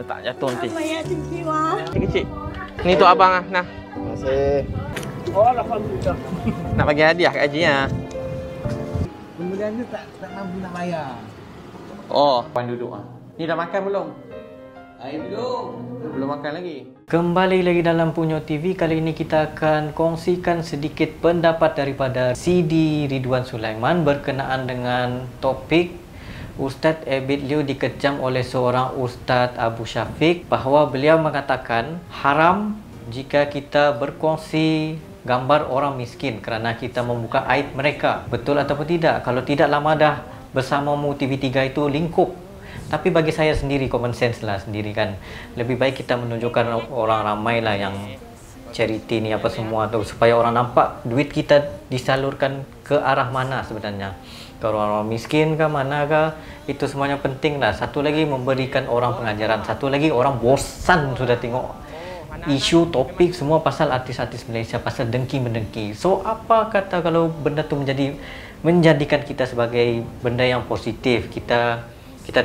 Letak jatuh nanti. Banyak jiwa. Kecil. Ni tu abang ah. Nah. Terima kasih. Oh, alhamdulillah. Nak bagi hadiah kat Haji ah. Kemudian ni tak mampu nak bayar. Oh, puan duduk ah. Ni dah makan belum? Belum. Belum makan lagi. Kembali lagi dalam Punyo TV. Kali ini kita akan kongsikan sedikit pendapat daripada Sidi Ridwan Sulaiman berkenaan dengan topik Ustaz Abid Liu dikecam oleh seorang Ustaz Abu Syafiq, bahawa beliau mengatakan haram jika kita berkongsi gambar orang miskin kerana kita membuka aib mereka. Betul ataupun tidak? Kalau tidak, lama dah bersamamu TV3 itu lingkup. Tapi bagi saya sendiri, common sense lah sendiri kan, lebih baik kita menunjukkan orang ramai lah yang charity ni apa semua tu, supaya orang nampak duit kita disalurkan ke arah mana sebenarnya, ke orang-orang miskin ke mana ke. Itu semuanya penting lah. Satu lagi, memberikan orang pengajaran. Satu lagi, orang bosan sudah tengok isu topik semua pasal artis-artis Malaysia, pasal dengki-mendengki. So apa kata kalau benda tu menjadikan kita sebagai benda yang positif. Kita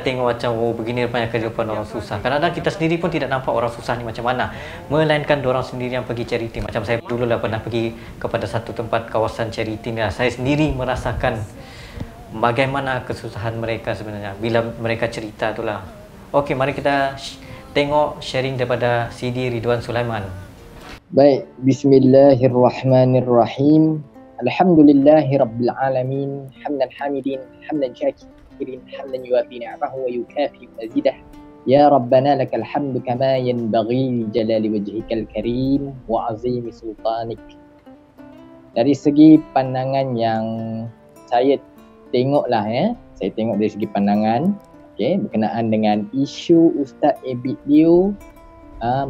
tengok macam, oh begini rupanya kehidupan orang susah. Kadang-kadang kita sendiri pun tidak nampak orang susah ni macam mana, melainkan diorang sendiri yang pergi charity. Macam saya dulu lah pernah pergi kepada satu tempat kawasan charity ni lah. Saya sendiri merasakan bagaimana kesusahan mereka sebenarnya bila mereka cerita tu lah. Okey, mari kita tengok sharing daripada Sidi Ridwan Sulaiman. Baik, bismillahirrahmanirrahim. Alhamdulillahirabbil alamin. Hamdan hamidin, hamdan syakirin, hamdan yuwafi ni'amahu wa yukafi mazidah. Ya Rabbana lakal hamdu kama yanbaghi li jalali wajhikal karim wa azimi sultanik. Dari segi pandangan yang saya tengoklah saya tengok dari segi pandangan berkenaan dengan isu Ustaz Abid Liu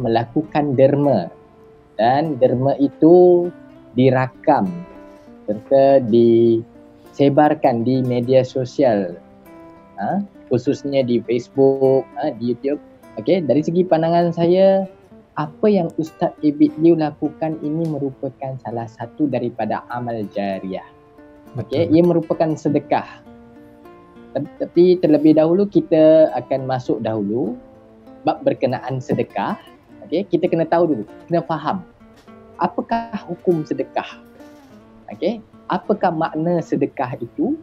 melakukan derma, dan derma itu dirakam serta disebarkan di media sosial, khususnya di Facebook, di YouTube. Dari segi pandangan saya, apa yang Ustaz Abid Liu lakukan ini merupakan salah satu daripada amal jariah. Ia merupakan sedekah. Tapi terlebih dahulu kita akan masuk dahulu bab berkenaan sedekah. Kita kena tahu dulu, kena faham apakah hukum sedekah. Apakah makna sedekah itu,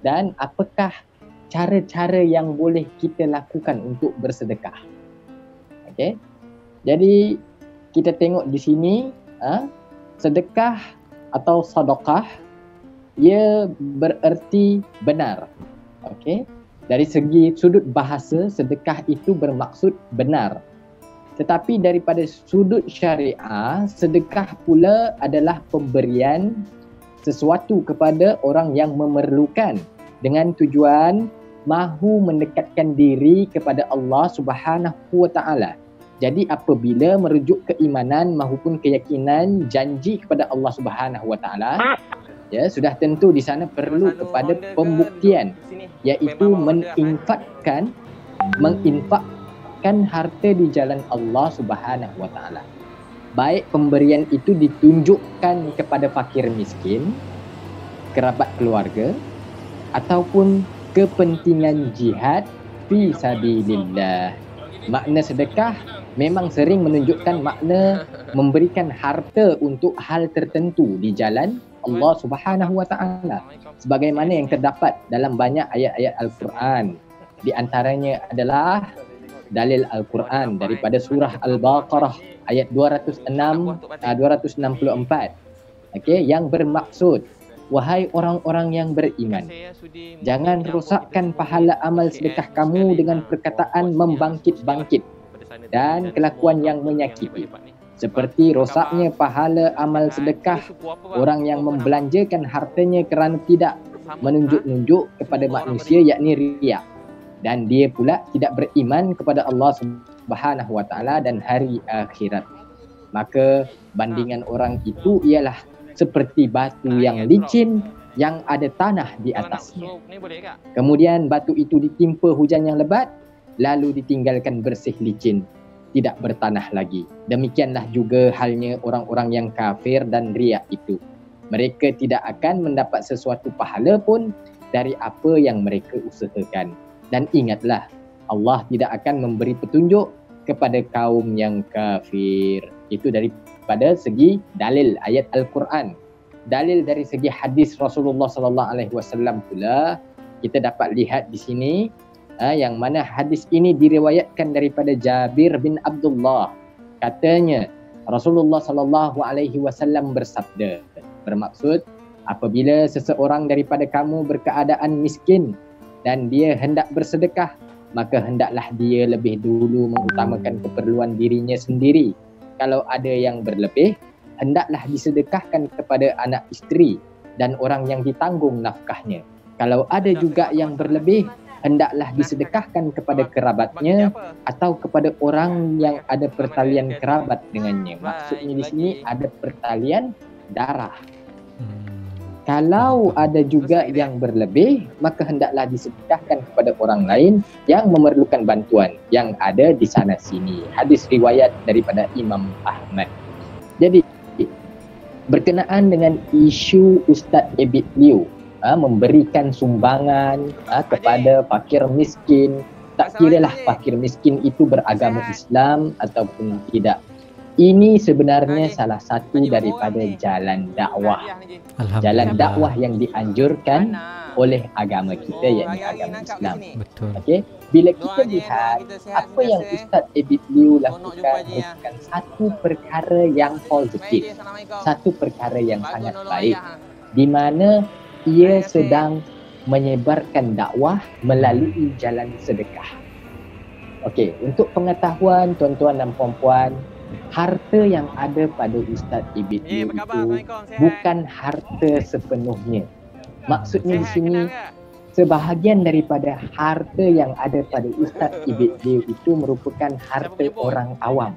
dan apakah cara-cara yang boleh kita lakukan untuk bersedekah. Jadi kita tengok di sini, sedekah atau sedekah, ia bererti benar. Dari segi sudut bahasa, sedekah itu bermaksud benar. Tetapi daripada sudut syariah, sedekah pula adalah pemberian sesuatu kepada orang yang memerlukan dengan tujuan mahu mendekatkan diri kepada Allah Subhanahu wa taala. Jadi apabila merujuk keimanan maupun keyakinan janji kepada Allah Subhanahu wa taala, sudah tentu di sana perlu kepada pembuktian, iaitu menginfakkan harta di jalan Allah Subhanahu wa taala. Baik pemberian itu ditunjukkan kepada fakir miskin, kerabat keluarga, ataupun kepentingan jihad fi sabilillah. Makna sedekah memang sering menunjukkan makna memberikan harta untuk hal tertentu di jalan Allah Subhanahu wa taala, sebagaimana yang terdapat dalam banyak ayat-ayat Al-Quran. Di antaranya adalah dalil Al-Quran daripada surah Al-Baqarah ayat 264, yang bermaksud, wahai orang-orang yang beriman, jangan rosakkan pahala amal sedekah kamu dengan perkataan membangkit-bangkit dan kelakuan yang menyakiti, seperti rosaknya pahala amal sedekah orang yang membelanjakan hartanya kerana tidak menunjuk-nunjuk kepada manusia, yakni riya, dan dia pula tidak beriman kepada Allah Subhanahu wa taala dan hari akhirat. Maka bandingan orang itu ialah seperti batu yang licin yang ada tanah di atasnya. Kemudian batu itu ditimpa hujan yang lebat, lalu ditinggalkan bersih licin, tidak bertanah lagi. Demikianlah juga halnya orang-orang yang kafir dan riak itu. Mereka tidak akan mendapat sesuatu pahala pun dari apa yang mereka usahakan. Dan ingatlah, Allah tidak akan memberi petunjuk kepada kaum yang kafir. Itu daripada segi dalil ayat Al-Quran. Dalil dari segi hadis Rasulullah sallallahu alaihi wasallam pula kita dapat lihat di sini yang mana hadis ini diriwayatkan daripada Jabir bin Abdullah. Katanya Rasulullah sallallahu alaihi wasallam bersabda, bermaksud apabila seseorang daripada kamu berkeadaan miskin dan dia hendak bersedekah, maka hendaklah dia lebih dulu mengutamakan keperluan dirinya sendiri. Kalau ada yang berlebih, hendaklah disedekahkan kepada anak isteri dan orang yang ditanggung nafkahnya. Kalau ada juga yang berlebih, hendaklah disedekahkan kepada kerabatnya atau kepada orang yang ada pertalian kerabat dengannya. Maksudnya di sini ada pertalian darah. Kalau ada juga yang berlebih, maka hendaklah disedekahkan kepada orang lain yang memerlukan bantuan yang ada di sana sini. Hadis riwayat daripada Imam Ahmad. Jadi berkenaan dengan isu Ustaz Abid Liu memberikan sumbangan kepada fakir miskin, tak kiralah fakir miskin itu beragama Islam ataupun tidak. Ini sebenarnya salah satu daripada jalan dakwah. Jalan dakwah yang dianjurkan oleh agama kita, yakni agama Islam. Betul. Okey, bila kita lihat apa yang Ustaz Abid Liu lakukan bukan satu perkara yang positif, satu perkara yang sangat baik, di mana ia sedang menyebarkan dakwah melalui jalan sedekah. Okey, untuk pengetahuan tuan-tuan dan puan-puan, harta yang ada pada Ustaz Abid Liu itu bukan harta sepenuhnya. Maksudnya di sini, sebahagian daripada harta yang ada pada Ustaz Abid Liu itu merupakan harta orang awam.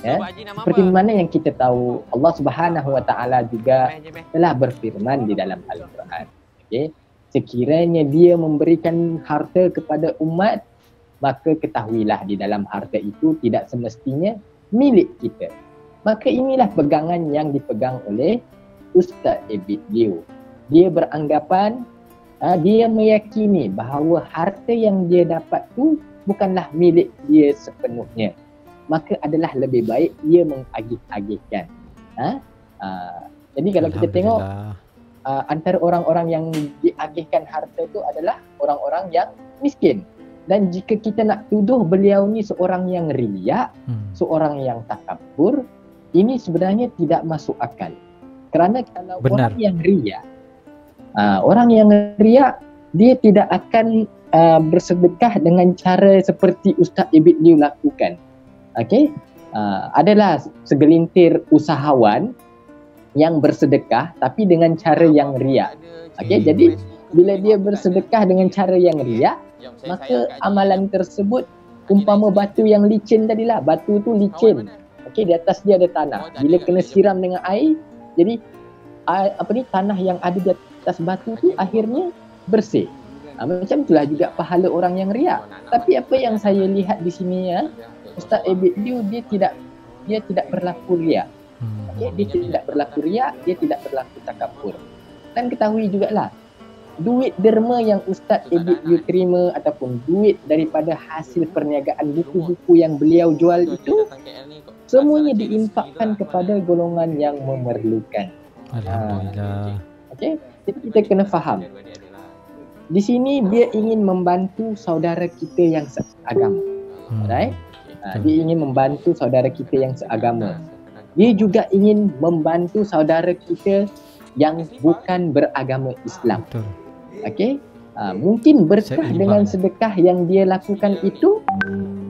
Ya? Seperti mana yang kita tahu, Allah Subhanahu Wa Taala juga telah berfirman di dalam Al-Quran. Okay? Sekiranya dia memberikan harta kepada umat, maka ketahuilah di dalam harta itu tidak semestinya milik kita. Maka inilah pegangan yang dipegang oleh Ustaz Abid Liu. Dia beranggapan, dia meyakini bahawa harta yang dia dapat tu bukanlah milik dia sepenuhnya. Maka adalah lebih baik ia mengagih-agihkan. Jadi kalau kita tengok antara orang-orang yang diagihkan harta itu adalah orang-orang yang miskin. Dan jika kita nak tuduh beliau ni seorang yang riak, seorang yang takabur, ini sebenarnya tidak masuk akal. Kerana kalau orang yang riak, dia tidak akan bersedekah dengan cara seperti Ustaz Abid Liu lakukan. Okey, adalah segelintir usahawan yang bersedekah tapi dengan cara yang riak. Okey, jadi bila dia bersedekah dengan cara yang riak, maka amalan tersebut umpama batu yang licin tadilah. Batu tu licin. Okey, di atas dia ada tanah. Bila kena siram dengan air, jadi tanah yang ada di atas batu tu akhirnya bersih. Macam itulah juga pahala orang yang riak. Tapi apa yang saya lihat di sini Ustaz Abid Liu dia tidak berlaku riak. Okay? Dia tidak berlaku riak, dia tidak berlaku takabur. Dan ketahui jugalah, duit derma yang Ustaz Abid Liu terima ataupun duit daripada hasil perniagaan buku-buku yang beliau jual itu semuanya diinfakkan kepada golongan yang memerlukan. Alhamdulillah. Okey, jadi kita kena faham. Di sini dia ingin membantu saudara kita yang seagama. Right? Dia ingin membantu saudara kita yang seagama. Dia juga ingin membantu saudara kita yang bukan beragama Islam. Okey, mungkin berkah dengan sedekah yang dia lakukan itu,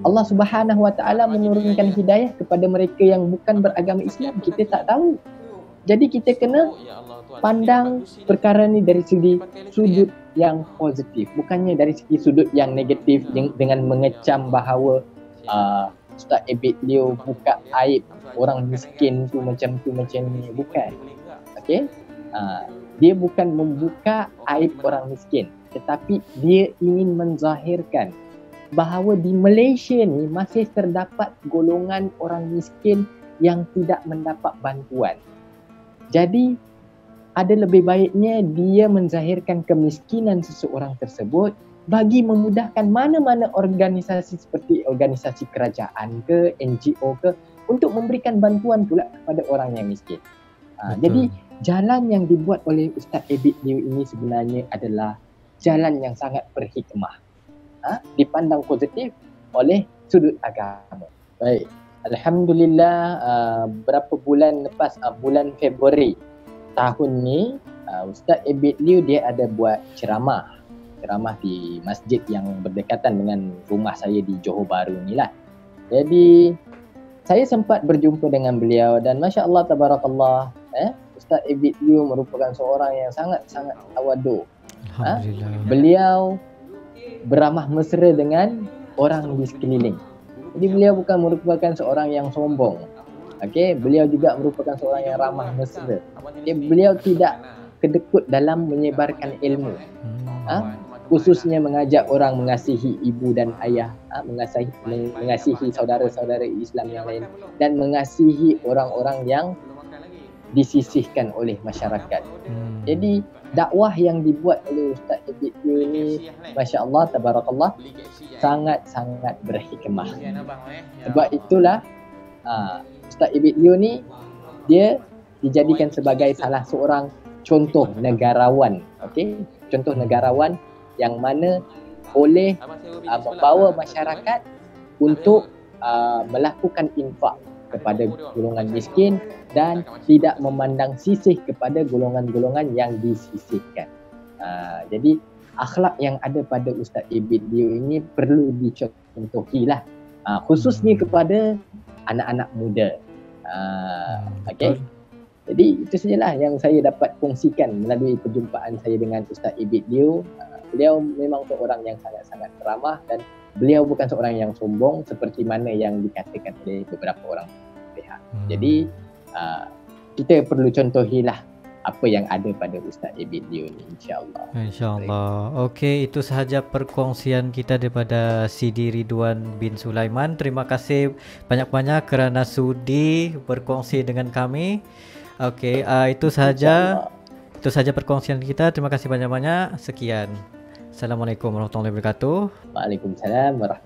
Allah Subhanahu Wa Taala menurunkan hidayah kepada mereka yang bukan beragama Islam. Kita tak tahu. Jadi kita kena pandang perkara ni dari segi sudut yang positif, bukannya dari segi sudut yang negatif dengan mengecam bahawa Ustaz Abid Liu buka aib orang miskin tu macam ni. Bukan. Okey, dia bukan membuka aib orang miskin, tetapi dia ingin menzahirkan bahawa di Malaysia ni masih terdapat golongan orang miskin yang tidak mendapat bantuan. Jadi ada lebih baiknya dia menzahirkan kemiskinan seseorang tersebut bagi memudahkan mana-mana organisasi seperti organisasi kerajaan ke, NGO ke, untuk memberikan bantuan pula kepada orang yang miskin. Jadi jalan yang dibuat oleh Ustaz Abid Liu ini sebenarnya adalah jalan yang sangat berhikmah, dipandang positif oleh sudut agama. Baik, Alhamdulillah, berapa bulan lepas, bulan Februari tahun ni, Ustaz Abid Liu dia ada buat ceramah di masjid yang berdekatan dengan rumah saya di Johor Bahru ni lah. Jadi saya sempat berjumpa dengan beliau dan Masya Allah Tabarakallah, Ustaz Abid Liu merupakan seorang yang sangat-sangat tawaduk. Beliau beramah mesra dengan orang di sekeliling. Jadi beliau bukan merupakan seorang yang sombong. Beliau juga merupakan seorang yang ramah mesra. Beliau tidak kedekut dalam menyebarkan ilmu. Khususnya mengajak orang mengasihi ibu dan ayah, mengasihi saudara-saudara Islam yang lain dan mengasihi orang-orang yang disisihkan oleh masyarakat. Jadi dakwah yang dibuat oleh Ustaz Abid Liu ni, Masya Allah Tabarakallah, sangat-sangat berhikmah. Sebab itulah Ustaz Abid Liu ni dia dijadikan sebagai salah seorang contoh negarawan. Contoh negarawan yang mana boleh membawa masyarakat untuk melakukan infak kepada golongan miskin dan tidak memandang sisih kepada golongan-golongan yang disisihkan. Jadi akhlak yang ada pada Ustaz Abid Liu ini perlu dicontohilah, khususnya kepada anak-anak muda. Jadi itu sajalah yang saya dapat kongsikan melalui perjumpaan saya dengan Ustaz Abid Liu. Beliau memang seorang yang sangat-sangat ramah dan beliau bukan seorang yang sombong seperti mana yang dikatakan oleh beberapa orang pihak. Jadi kita perlu contohilah apa yang ada pada Ustaz Abid Liu ni, insya-Allah. Insya-Allah. Okey, itu sahaja perkongsian kita daripada Sidi Ridwan bin Sulaiman. Terima kasih banyak-banyak kerana sudi berkongsi dengan kami. Okey, itu sahaja perkongsian kita. Terima kasih banyak-banyak. Sekian. Assalamualaikum warahmatullahi wabarakatuh. Waalaikumsalam warahmatullahi wabarakatuh.